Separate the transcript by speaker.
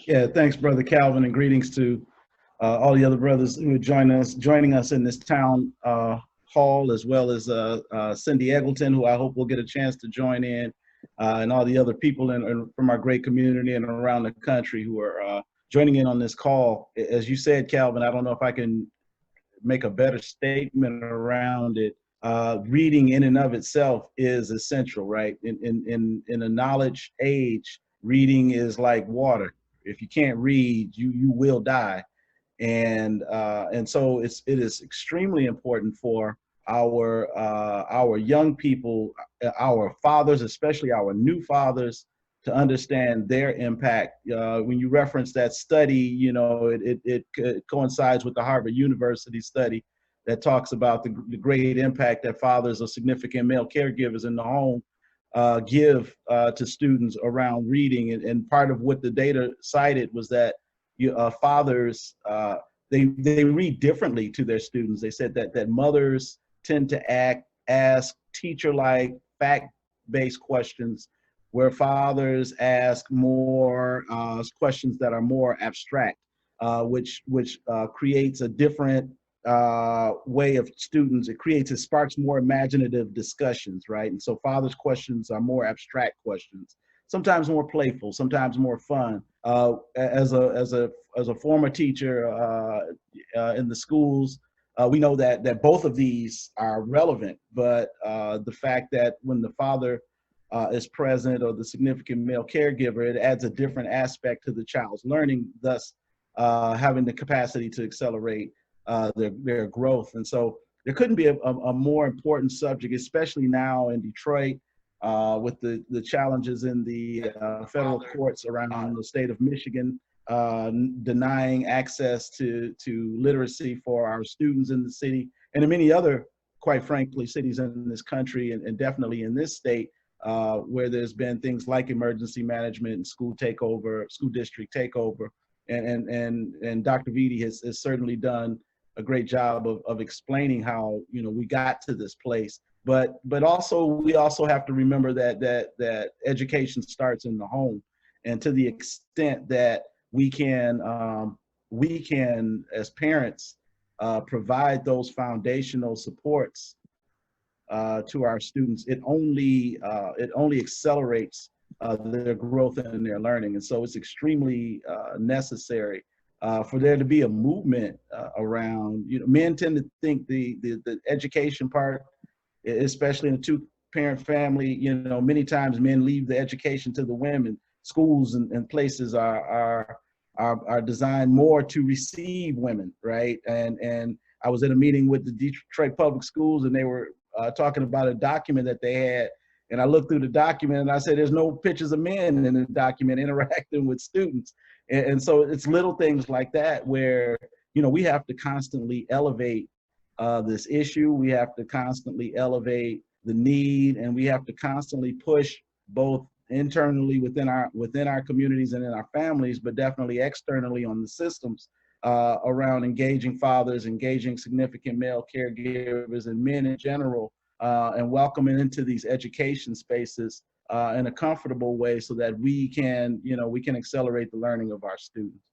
Speaker 1: Yeah, thanks, Brother Calvin, and greetings to all the other brothers who are joining us in this town hall, as well as Cindy Eggleton, who I hope will get a chance to join in, and all the other people from our great community and around the country who are joining in on this call. As you said, Calvin, I don't know if I can make a better statement around it. Reading in and of itself is essential, right? In a knowledge age, reading is like water. If you can't read, you will die. And so it is extremely important for our young people, our fathers, especially our new fathers, to understand their impact. When you reference that study, it coincides with the Harvard University study that talks about the great impact that fathers or significant male caregivers in the home give to students around reading. And part of what the data cited was that fathers, they read differently to their students. They said that mothers tend to ask teacher-like, fact-based questions, where fathers ask more questions that are more abstract, which creates a different way of students. It sparks more imaginative discussions, right? And so fathers' questions are more abstract questions, sometimes more playful, sometimes more fun. As a former teacher in the schools, we know that both of these are relevant, but the fact that when the father is present, or the significant male caregiver, it adds a different aspect to the child's learning, thus having the capacity to accelerate their growth. And so there couldn't be a more important subject, especially now in Detroit, with the challenges in the federal courts around the state of Michigan, denying access to literacy for our students in the city, and in many other, quite frankly, cities in this country, and definitely in this state, where there's been things like emergency management and school district takeover. And Dr. Vitti has certainly done a great job of explaining how we got to this place. But we also have to remember that education starts in the home, and to the extent that we can as parents provide those foundational supports to our students, it only accelerates their growth and their learning. And so it's extremely necessary for there to be a movement around. Men tend to think the education part, especially in a two-parent family, many times men leave the education to the women. Schools and places are designed more to receive women, right? And I was at a meeting with the Detroit Public Schools, and they were talking about a document that they had. And I looked through the document and I said, there's no pictures of men in the document interacting with students. And so it's little things like that where, we have to constantly elevate this issue. We have to constantly elevate the need, and we have to constantly push both internally within our communities and in our families, but definitely externally on the systems around engaging fathers, engaging significant male caregivers, and men in general, and welcoming into these education spaces in a comfortable way, so that we can accelerate the learning of our students.